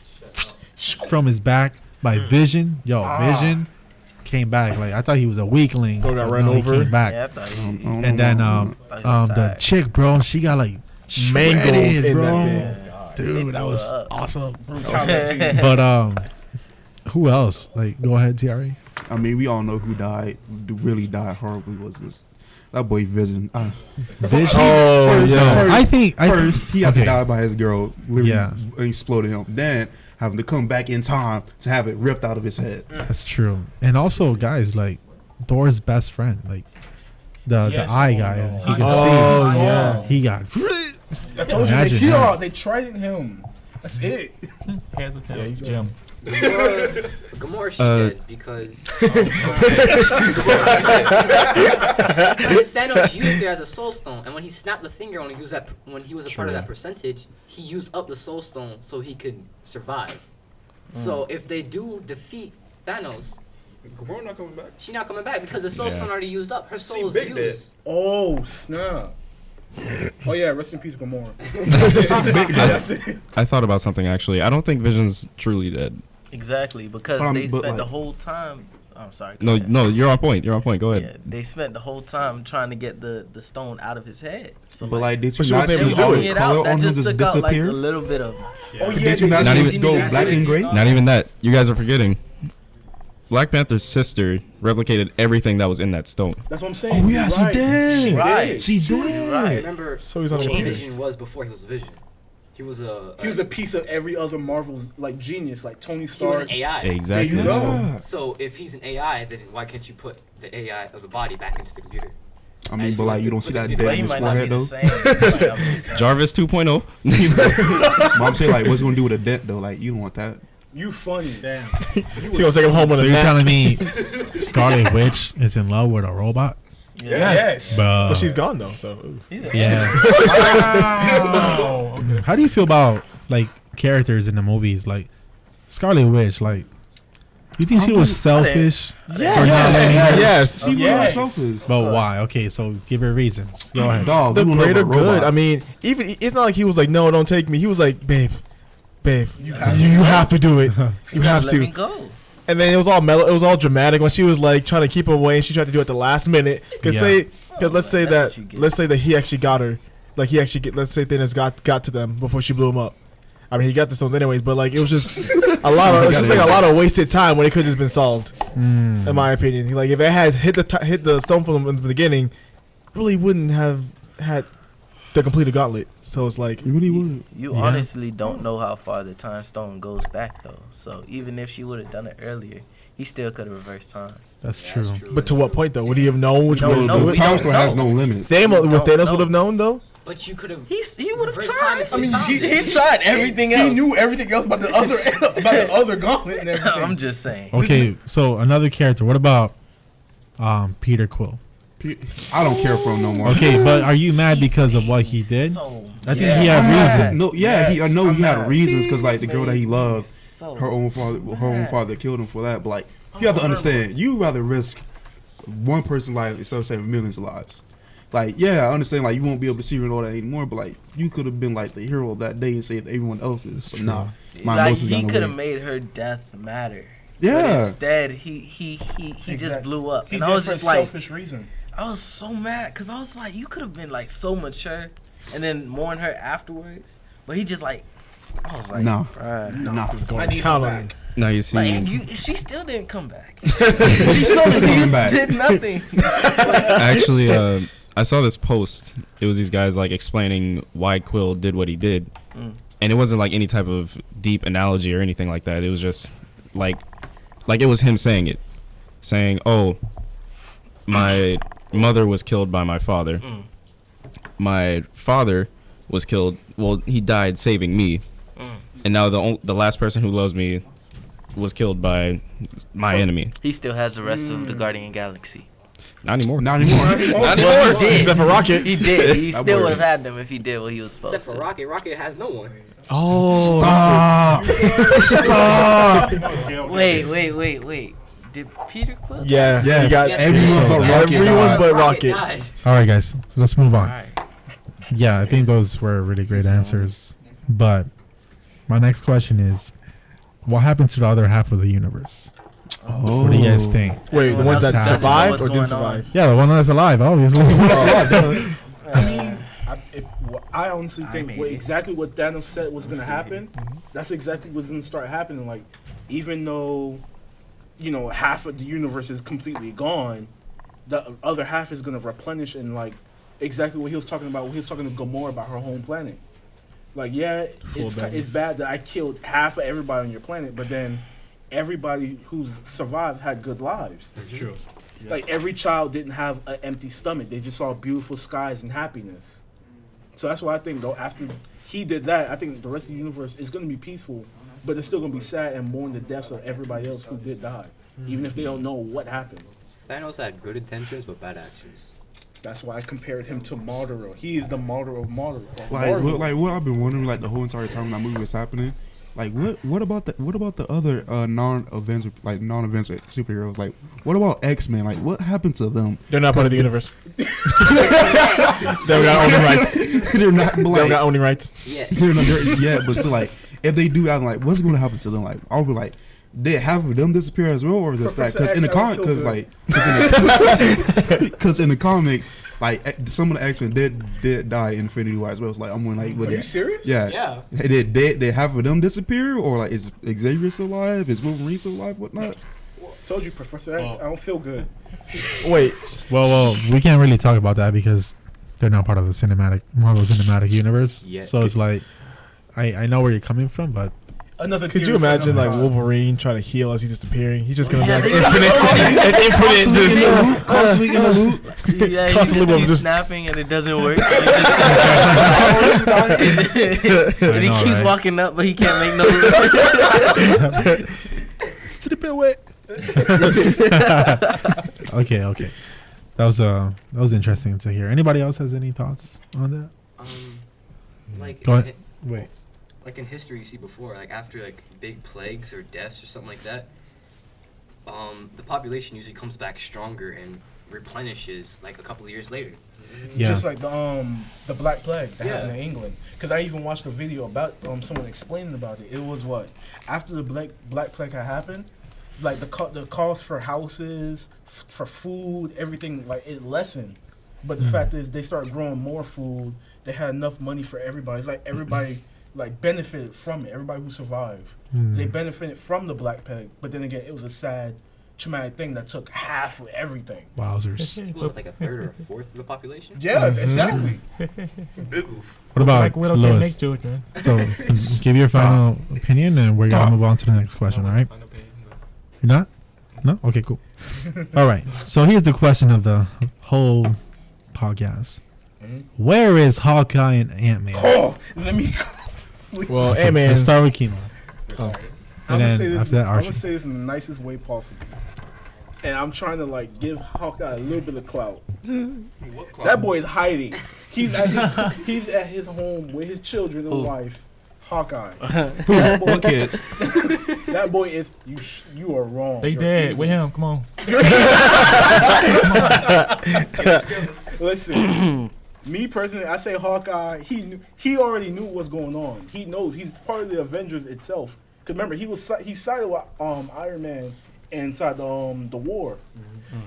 from his back by Vision. Yo, Vision came back. Like I thought he was a weakling. Bro got but run no, he over. came back. Yeah, I thought he, And then thought he was the tired. chick, bro, she got like mangled shredded, in bro. that thing. They Dude, blew that was her up. awesome. Brutality. But who else? Like, go ahead, Thierry. I mean, we all know who died. Really died horribly. Was this? That boy Vision. Vision. Oh First, yeah. first, I think he had okay. to die by his girl. Literally Yeah. exploded him. Then having to come back in time to have it ripped out of his head. That's true. And also, guys, like Thor's best friend, like the Yes. eye Oh, guy, no. he can Oh see. yeah. He got. I told you Imagine they that. They tried him. That's it. Heads of Yeah, he's Jim. Gamora dead because Thanos used her as a soul stone, and when he snapped the finger when he was a part of that percentage, he used up the soul stone so he could survive. So if they do defeat Thanos, Gamora not coming back. she not coming back because the soul Yeah. stone already used up. Her soul is Big used. dead. Oh snap! Oh yeah, rest in peace, Gamora. I thought about something actually. I don't think Vision's truly dead. Exactly, because they But, spent the like- whole time. I'm sorry. go No, ahead. no, you're on point. You're on point. Go ahead. Yeah, they spent the whole time trying to get the stone out of his head. So But like, did But you she not wasn't see able to all do the it. it color out, that on him just just took out like disappear? a little bit of. Oh yeah, Did you not Not see even- it go black and gray? Not even that. You guys are forgetting. Black Panther's sister replicated everything that was in that stone. That's what I'm saying. Oh yeah, she Right. did. Right. She did. Right. Remember So he's on what the Changes. Vision was before he was Vision. He was a He was a piece of every other Marvel like genius, like Tony he was Stark. an AI. There Exactly. you go. Yeah. So if he's an AI, then why can't you put the AI of the body back into the computer? I mean, but like, you don't see that But dead But in he his might not be forehead the though. same. He might not be the same. Jarvis 2.0. Mom say like, what's it gonna do with a dent though? Like, you don't want that. You funny. Damn. He gonna take him home with So a you're nap. telling me Scarlet Witch is in love with a robot? Yes. But she's gone though. So ooh. He's a Yeah. How do you feel about like characters in the movies, like Scarlet Witch? Like, you think she was selfish? Yes. Or not letting her- Yes. She Yes. was selfish. But why? Okay, so give her reasons. Go ahead. Dog, The we don't know greater about good. robot. I mean, even it's not like he was like, "No, don't take me." He was like, "Babe, you have to do it. You have Let me to." go. And then it was all mellow. It was all dramatic when she was like trying to keep him away, and she tried to do it at the last minute. Cause Yeah. let's say That's that what you get. let's say that he actually got her. Like he actually let's say Thanos got to them before she blew him up. I mean, he got the stones anyways, but like it was just a lot of a lot of wasted time when it could have just been solved. Mm. In my opinion, like if it had hit the stone from in the beginning, really wouldn't have had the completed gauntlet. So it's like You really wouldn't. You Yeah. honestly don't know how far the time stone goes back though. So even if she would have done it earlier, he still could have reversed time. That's true. But to what point though? Would he have known which No, way to no, do The it? time don't stone know. has no limit. Thanos Don't would have know. known though. But you could have. He would have First tried. time if I mean, found he- it. He tried everything He else. knew everything else about the other gauntlet and everything. I'm just saying. Okay, so another character. What about Peter Quill? I don't care for him no more. Okay, but are you mad because of what he did? So, I think Yeah. he had Yeah. reason. No, yeah, Yes, I know I'm he had mad. reasons because like the girl that he loved, so her own father killed him for that. But like, you have to understand, you rather risk one person's life instead of saving millions of lives. Like, yeah, I understand. Like, you won't be able to see her and all that anymore. But like, you could have been like the hero that day and saved everyone else's. So nah, my like emotions he got could no have weight. made her death matter. But Yeah, instead, he just Exactly. blew up, He and did I was for a just like, selfish reason. I was so mad because I was like, you could have been like so mature, and then mourn her afterwards. But he just like, I was like, No. bruh. nah. I Going need to town him on him. back. Now you see, Like, she still didn't come back. She still Coming back. did nothing. actually, I saw this post. It was these guys like explaining why Quill did what he did, and it wasn't like any type of deep analogy or anything like that. It was just like it was him saying it, saying, "Oh, my mother was killed by my father. My father was killed. Well, he died saving me, and now the last person who loves me was killed by my enemy. He still has the rest of the Guardian Galaxy. Not anymore. Not anymore. Not Well, anymore. he did. Except for Rocket. He did. He That still boy- would have had them if he did what he was supposed Except for to. Rocket. Rocket has no one. Oh, Wait. Did Peter Quill? Yeah, Yes, he got everyone but Rocket. everyone died. but Rocket. died. all right, guys. So let's move on. Alright. Yeah, I think those were really great answers. But my next question is, what happened to the other half of the universe? Oh. What do you guys think? Wait, the ones that Doesn't know survived what's or didn't going on. survive? Yeah, the one that's alive, obviously. I mean, I honestly think exactly what Thanos said was going to happen. That's exactly what's going to start happening. Like, even though, half of the universe is completely gone, the other half is going to replenish and like exactly what he was talking about. When he was talking to Gamora about her home planet. Like, yeah, it's bad that I killed half of everybody on your planet, but then everybody who's survived had good lives. That's true. Like, every child didn't have an empty stomach. They just saw beautiful skies and happiness. So that's why I think, though, after he did that, I think the rest of the universe is going to be peaceful, but it's still going to be sad and mourn the deaths of everybody else who did die, even if they don't know what happened. Thanos had good intentions but bad actions. That's why I compared him to Martyr. He is the martyr of martyrs. What I've been wondering like the whole entire time that movie was happening, like what about the other non-Avenger superheroes? Like what about X-Men? Like what happened to them? They're not part of the universe. They're not owning rights. They're not They're like not owning rights. Yeah. yeah, but still like if they do, I'm like, what's going to happen to them? Like I'll be like, did half of them disappear as well, or is it that? Because in the comic, because in the comics, like some of the X-Men did die in Infinity War as well. It's like I'm wondering, like, Are you serious? Yeah. Yeah. Did half of them disappear, or like is Xavier still alive? Is Wolverine still alive? Whatnot? Told you, Professor X. I don't feel good. Wait, well, we can't really talk about that because they're not part of the Marvel Cinematic Universe. Yeah. So it's like, I know where you're coming from, but Another. could you theory set imagine another like time. Wolverine trying to heal as he's disappearing? He's just gonna be Yeah, like they- infinite, just Constantly in the loop. Yeah, he Constantly just with be this- snapping and it doesn't work. and I he know, keeps right? walking up, but he can't make no. okay. That was interesting to hear. Anybody else has any thoughts on that? Like Go ahead. Wait. like in history you see before, like after like big plagues or deaths or something like that, the population usually comes back stronger and replenishes like a couple of years later. Yeah. Just like the Black Plague that Yeah. happened in England. Because I even watched a video about someone explaining about it. It was what after the Black Plague had happened, like the cost for houses, for food, everything, like it lessened. But the fact is, they started growing more food. They had enough money for everybody. It's like everybody like benefited from it. Everybody who survived, they benefited from the Black Plague. But then again, it was a sad, traumatic thing that took half of everything. Wowzers. What, with like a third or a fourth of the population? Yeah, exactly. What about Like Widow can't make Lewis? joke, man. So give your final opinion, and we're gonna move on to the next question. All right? You're not? No? Okay, cool. All right. So here's the question of the whole podcast: Where is Hawkeye and Ant-Man? Oh, let me. Well, Ant-Man. Let's start with Kino. Oh. I'm And gonna then say this. after that, I'm gonna Archie. say this in the nicest way possible. And I'm trying to like give Hawkeye a little bit of clout. That boy is hiding. He's at his home with his children and wife. Hawkeye. What kids? That boy is you are wrong. They You're dead evil. with him. Come on. Listen, me personally, I say Hawkeye. He already knew what's going on. He knows he's part of the Avengers itself. Cause remember, he sided with Iron Man inside the war,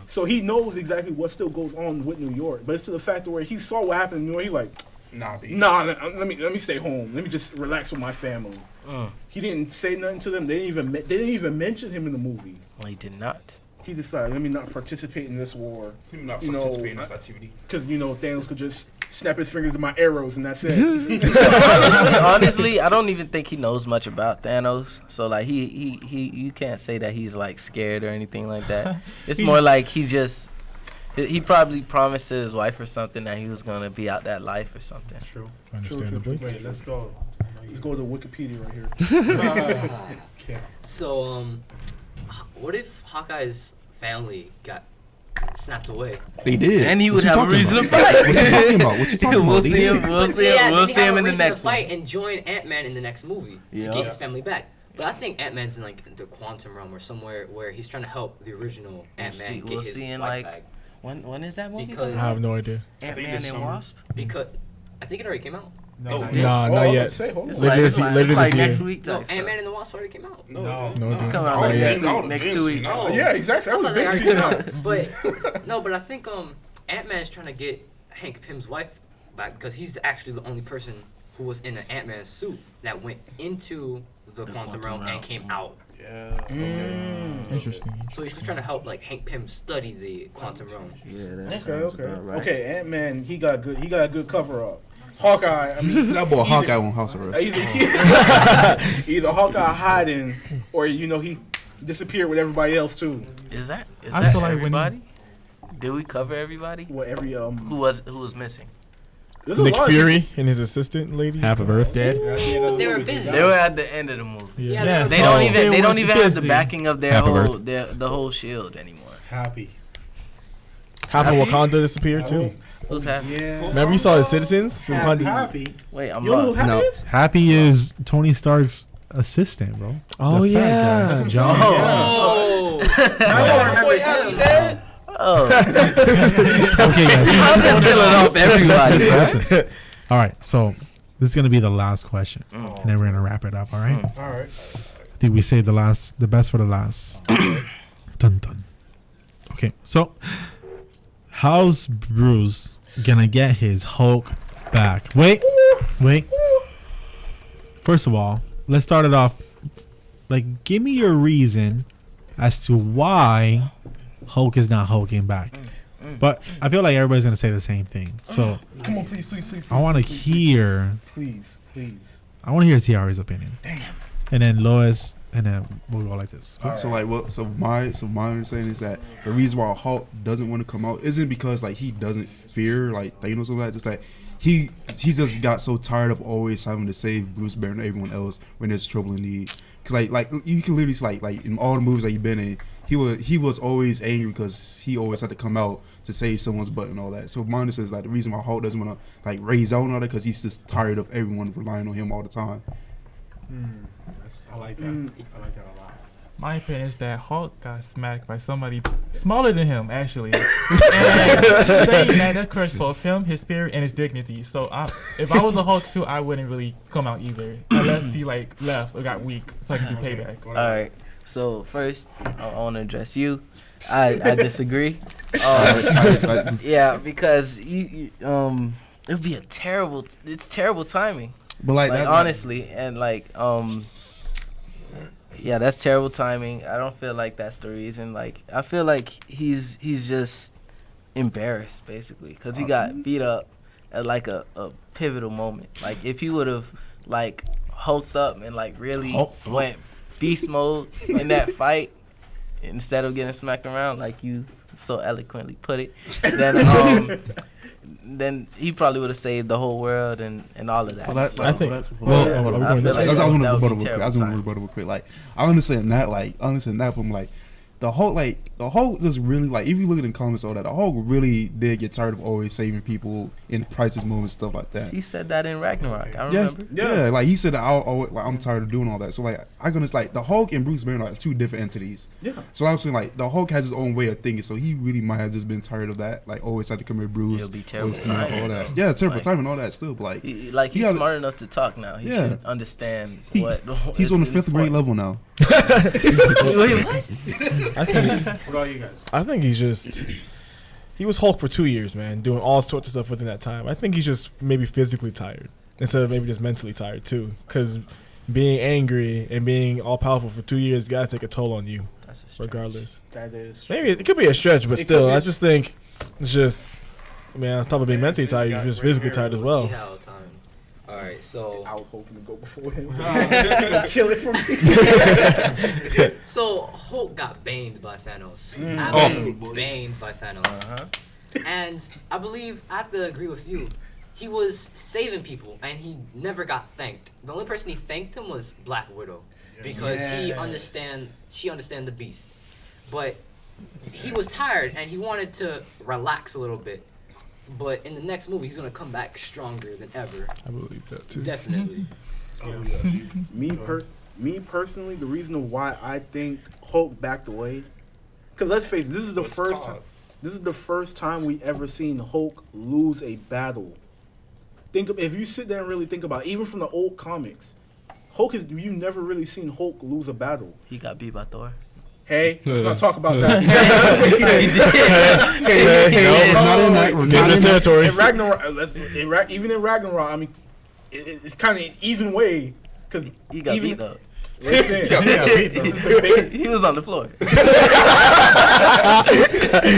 so he knows exactly what still goes on with New York. But it's to the fact where he saw what happened in New York. He like, nah. Let me stay home. Let me just relax with my family. He didn't say nothing to them. They didn't even mention him in the movie. Well, he did not. He decided, let me not participate in this war. Not You know, participate in this activity. Because, Thanos could just snap his fingers in my arrows and that's it. Honestly, I don't even think he knows much about Thanos. So like he you can't say that he's like scared or anything like that. It's more like he probably promised to his wife or something that he was gonna be out that life or something. True. Understandably. Wait, let's go. Let's go to Wikipedia right here. So, what if Hawkeye's family got snapped away? They did. Then he What would you have a talking reason to about? fight. What you talking about? What you talking about? We'll They see him. did. We'll see Yeah, him. We'll then see have him a in the reason to next fight one. and join Ant-Man in the next movie Yeah. to get his family back. But I think Ant-Man's in like the quantum realm or somewhere where he's trying to help the original Ant-Man get We'll his see in wife like back. when is that movie? Because- I have no idea. Ant-Man and Wasp. Because I think it already came out. No, Nah, Oh, not I yet. would say, hold It's on. like, Later it's this- like, later it's like this next year. week. No, type stuff. Ant-Man and the Wasp already came out. No, Come out Oh, like yeah. next 2 weeks. Oh. Yeah, exactly. That was thought big they season. already But I think Ant-Man's trying to get Hank Pym's wife back because he's actually the only person who was in an Ant-Man suit that went into the quantum realm and came out. Interesting. So he's just trying to help like Hank Pym study the quantum realm. Yeah, that Okay, sounds okay. about right. Okay, Ant-Man, he got a good cover up. Hawkeye, I mean, That boy Hawkeye on house arrest. either Hawkeye hiding or he disappeared with everybody else too. Is I that feel like when everybody? Did we cover everybody? What every Who was missing? there's a Nick lot of Fury and his assistant lady. Half of Earth dead. But they were busy. They were at the end of the movie. Yeah. They don't Oh, even they have was the busy. backing of their Half of whole the whole shield anymore. Happy. Half of Wakanda disappeared too. Who's happy? Yeah. Remember you saw the citizens? Wakanda- Happy. Wait, I'm You know who lost. Happy No. is? Happy is Tony Stark's assistant, bro. Oh The fat guy. yeah. That's John. Oh, Oh, Okay, guys. I'm just killing off everybody. Listen. All right, so this is gonna be the last question, and then we're gonna wrap it up. All right. All right. I think we saved the best for the last. Dun dun. Okay, so how's Bruce gonna get his Hulk back? Wait. First of all, let's start it off. Like, give me your reason as to why Hulk is not hulking back. But I feel like everybody's gonna say the same thing. So Come on, please. I want to hear. Please. I want to hear Tiara's opinion. Damn. And then Lois, and then we'll go like this. So like what? So my understanding is that the reason why Hulk doesn't want to come out isn't because like he doesn't fear like Thanos or that. Just like he just got so tired of always having to save Bruce Banner and everyone else when there's trouble in need. Cause like you can literally see, like in all the movies that you've been in, he was always angry because he always had to come out to save someone's butt and all that. So my understanding is like the reason why Hulk doesn't want to like raise out and all that because he's just tired of everyone relying on him all the time. I like that. I like that a lot. My opinion is that Hulk got smacked by somebody smaller than him, actually. And saying that crushed both him, his spirit, and his dignity. So if I was a Hulk too, I wouldn't really come out either, unless he like left or got weak, so I can do payback. All right. So first, I want to address you. I disagree. Yeah, because you it would be it's terrible timing. But like Like that, honestly, and like yeah, that's terrible timing. I don't feel like that's the reason. Like I feel like he's just embarrassed basically because he got beat up at like a pivotal moment. Like if he would have like hulked up and like really went beast mode in that fight instead of getting smacked around like you so eloquently put it, then he probably would have saved the whole world and all of that. So, I think- I feel like I that just want to would be rebuttal real quick. terrible I just want to time. rebuttal real quick. Like, I understand that. But I'm like, the Hulk just really, like, if you look at the comments, all that, the Hulk really did get tired of always saving people in crisis moments, stuff like that. He said that in Ragnarok. I Yeah, remember. yeah, like he said, I'm tired of doing all that. So like, I gonna like the Hulk and Bruce Banner are like two different entities. Yeah. So I'm saying like the Hulk has his own way of thinking, so he really might have just been tired of that. Like always had to come here, Bruce. It'll be terrible always come here, timing, all that. though. Yeah, terrible Like- timing and all that still. But like, He's gotta- smart enough to talk now. He Yeah. should understand He- what. he's is on the 5th grade important. level now. Wait, what? I think What about you guys? I think he was Hulk for 2 years, man, doing all sorts of stuff within that time. I think he's just maybe physically tired instead of maybe just mentally tired too. Because being angry and being all powerful for 2 years gotta take a toll on you, That's a stretch. regardless. That is Maybe it could be a stretch, but It still, could be I a- just think it's just. I mean, on top of being mentally tired, you're just physically tired as well. Yeah, all the time. All right, so I was hoping to go before him. Kill it for me. so Hulk got baned by Thanos. Mm. Absolutely baned by Thanos. Uh-huh. And I believe I have to agree with you. He was saving people, and he never got thanked. The only person he thanked him was Black Widow, because she understand the Beast. But he was tired, and he wanted to relax a little bit. But in the next movie, he's gonna come back stronger than ever. I believe that too. Definitely. Me personally, the reason why I think Hulk backed away, because let's face it, this is the first time. This is the first time we ever seen Hulk lose a battle. If you sit there and really think about it, even from the old comics, you never really seen Hulk lose a battle. He got beat by Thor. Hey, let's not talk about that. Not in that. Get in this territory. In Ragnarok, even in Ragnarok, I mean, it's kind of even way because He got beat though. Listen, He was on the floor.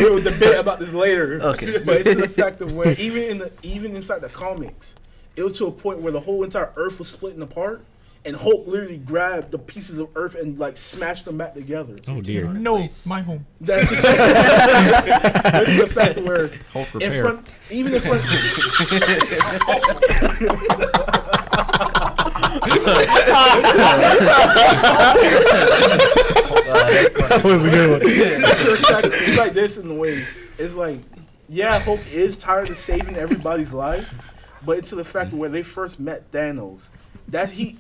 we'll debate about this later. Okay. But it's to the fact of where even inside the comics, it was to a point where the whole entire Earth was splitting apart, and Hulk literally grabbed the pieces of Earth and like smashed them back together. Oh dear. No, my home. That's that's the fact where Hulk in repair. front, even in front. That was a good one. It's like this in a way. It's like, yeah, Hulk is tired of saving everybody's life, but it's to the fact where they first met Thanos. That he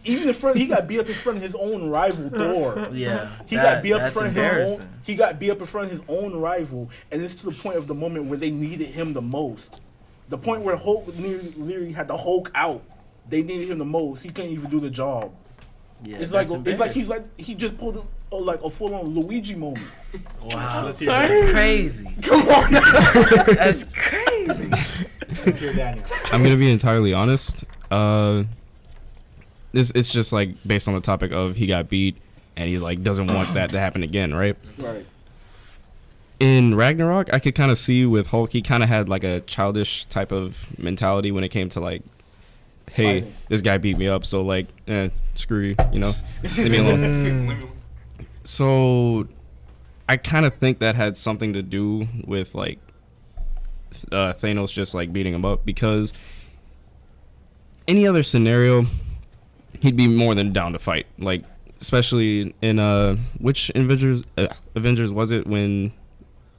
got beat up in front of his own rival Thor. Yeah. He got beat up in that's front of his own. embarrassing. He got beat up in front of his own rival, and it's to the point of the moment where they needed him the most. The point where Hulk literally had the Hulk out. They needed him the most. He couldn't even do the job. Yeah, It's that's like embarrassing. he just pulled a full on Luigi moment. Wow. That's crazy. Come on. That's crazy. I'm gonna be entirely honest. It's just like based on the topic of he got beat and he like doesn't want that to happen again, right? Right. In Ragnarok, I could kind of see with Hulk, he kind of had like a childish type of mentality when it came to like, hey, Fighting. this guy beat me up, so like, screw you, you know, leave me alone. So, I kind of think that had something to do with like Thanos just like beating him up, because any other scenario, he'd be more than down to fight. Like, especially in which Avengers was it when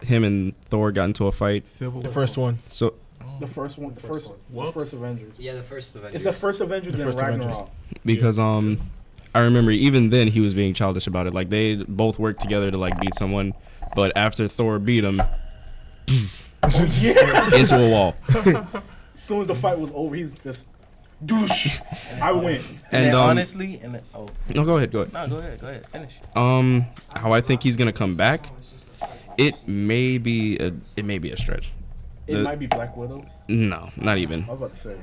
him and Thor got into a fight? Civil The War. first one. So The first one. The first Avengers. Yeah, the first Avengers. It's the first Avengers The in first Avengers. Ragnarok. because I remember even then he was being childish about it. Like they both worked together to like beat someone, but after Thor beat him into a wall. As soon as the fight was over, he's just douche. I win. And And honestly, no, go ahead. no, go ahead, finish. How I think he's gonna come back, it may be a stretch. It The- might be Black Widow. No, not even. I was about to say.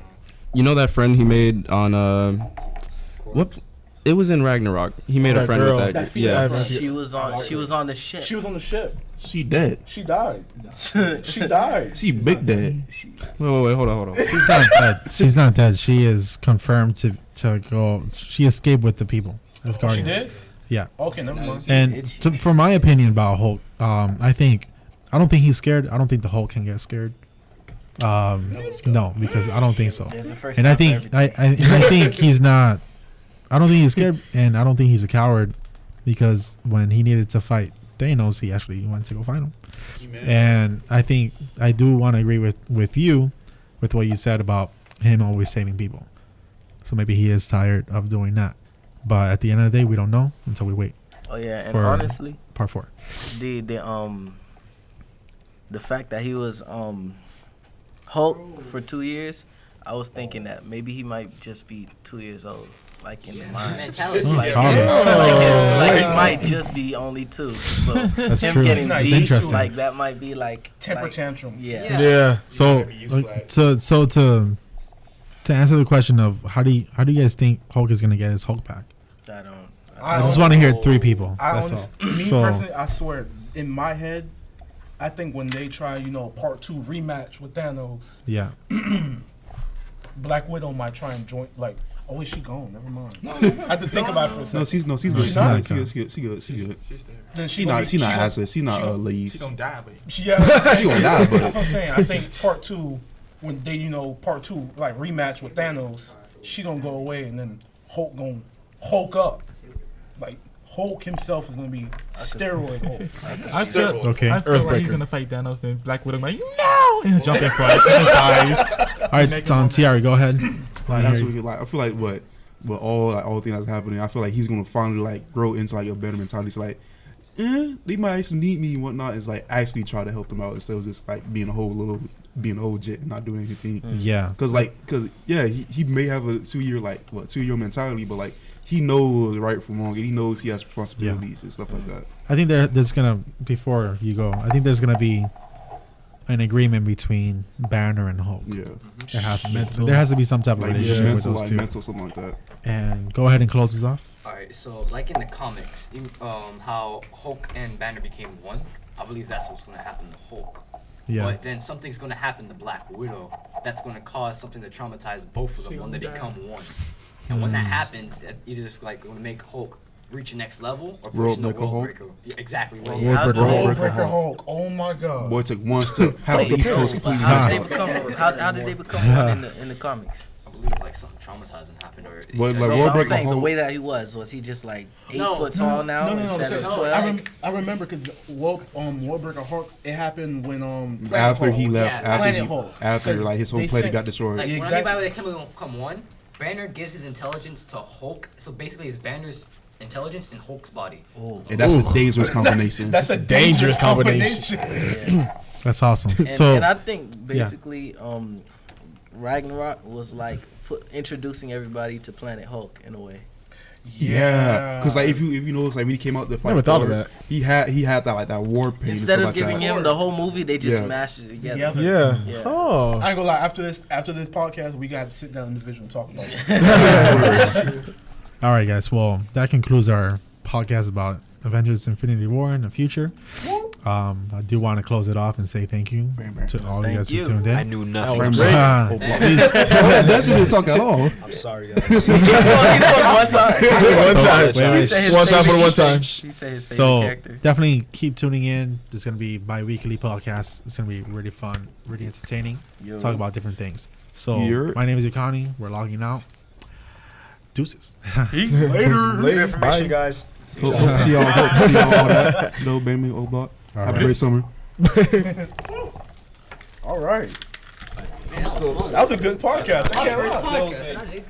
You know that friend he made on what? It was in Ragnarok. He made a That friend girl. with that. That female Yeah. friend. She was on the ship. She was on the ship. She dead. She died. She died. She big dead. Wait, hold on. She's not dead. She's not dead. She is confirmed to go. She escaped with the people as She guardians. did? Yeah. Okay, never mind. And for my opinion about Hulk, I don't think he's scared. I don't think the Hulk can get scared. No, because I don't think so. There's a first And time I for think everything. I think he's not. I don't think he's scared, and I don't think he's a coward, because when he needed to fight Thanos, he actually went to go fight him. And I think I do want to agree with you, with what you said about him always saving people. So maybe he is tired of doing that. But at the end of the day, we don't know until we wait. Oh yeah, and for honestly, part 4. The fact that he was Hulk for 2 years, I was thinking that maybe he might just be 2 years old, like in the mind. Mentality. Like, he might just be only 2. So That's him true. getting That's beat, interesting. like that might be like Temper like, tantrum. Yeah. Yeah. So to answer the question of how do you guys think Hulk is gonna get his Hulk back? I don't. I just want to hear 3 people. That's all. Me So personally, I swear, in my head, I think when they try, part 2 rematch with Thanos, yeah, Black Widow might try and join. Like, oh, is she gone? Never mind. I had to think about it for a second. She's good. She's She's not? good. She good. Then She not asset. She not leaves. She gonna die, but She gonna die, but- that's what I'm saying. I think part 2, when they, part 2, like rematch with Thanos, she gonna go away, and then Hulk gonna Hulk up. Like Hulk himself is gonna be steroid Hulk. I feel okay. I feel like he's Earthbreaker. gonna fight Thanos and Black Widow like no, and he'll jump in front and dies. All right, Tiari, go ahead. Like that's what I feel like. What all things that's happening, I feel like he's gonna finally like grow into like a better mentality. It's like, they might actually need me and whatnot. It's like actually try to help them out instead of just like being a whole jet and not doing anything. Yeah, Cause he may have a 2-year mentality, but like he knows right from wrong and he knows he has responsibilities and stuff like that. I think there's gonna, before you go, I think there's gonna be an agreement between Banner and Hulk. Yeah, There has to be some type of like relationship with mental, those like two. mental, something like that. And go ahead and close this off. Alright, so like in the comics, how Hulk and Banner became one, I believe that's what's gonna happen to Hulk. Yeah. But then something's gonna happen to Black Widow that's gonna cause something to traumatize both of them when they become one. And when that happens, it either it's like gonna make Hulk reach the next level or push the World world Hulk? breaker. Yeah, exactly. World How breaker. do- World Breaker Hulk. Hulk. Oh my God. Boy took one step. How the East Coast completely How did knocked they out. become? How did they become one in the comics? I believe like something traumatizing happened or Well, like, No, World but I'm Breaker saying the Hulk- way that he was he just like 8 No. foot tall now instead of no. 12? I remember because World Breaker Hulk. It happened when Planet After he Hulk. left, Yeah. Planet Hulk. after 'Cause like his whole they planet said- got destroyed. like Yeah, when exactly. everybody become one, Banner gives his intelligence to Hulk. So basically, it's Banner's intelligence in Hulk's body. Oh. And that's a dangerous combination. That's a Dangerous dangerous combination. combination. That's awesome. And I think basically Ragnarok was like introducing everybody to Planet Hulk in a way. Yeah, because like if you notice, like when he came out the fight, Never thought of Thor, that. he had that like that war paint. Instead and of stuff giving like him the whole movie, they just Yeah. mashed it together. Together. Yeah. Yeah. Oh. I ain't gonna lie. After this podcast, we got to sit down individually and talk about it. All right, guys. Well, that concludes our podcast about Avengers Infinity War in the future. I do want to close it off and say thank you to all you Thank guys you. who tuned in. I knew nothing. that. Ah, That's what we talk at all. I'm sorry, guys. He's going one time. One time. He said his One time for the favorite- one time. He said his favorite So character. definitely keep tuning in. There's gonna be bi-weekly podcasts. It's gonna be really fun, really entertaining. Yo. Talk about different things. So Yeah. my name is Yukani. We're logging out. Deuces. Good information, guys. See y'all all that. No, baby, old block. All Have a right. great summer. All right. That was a good podcast. I can't lie. Podcast, not good.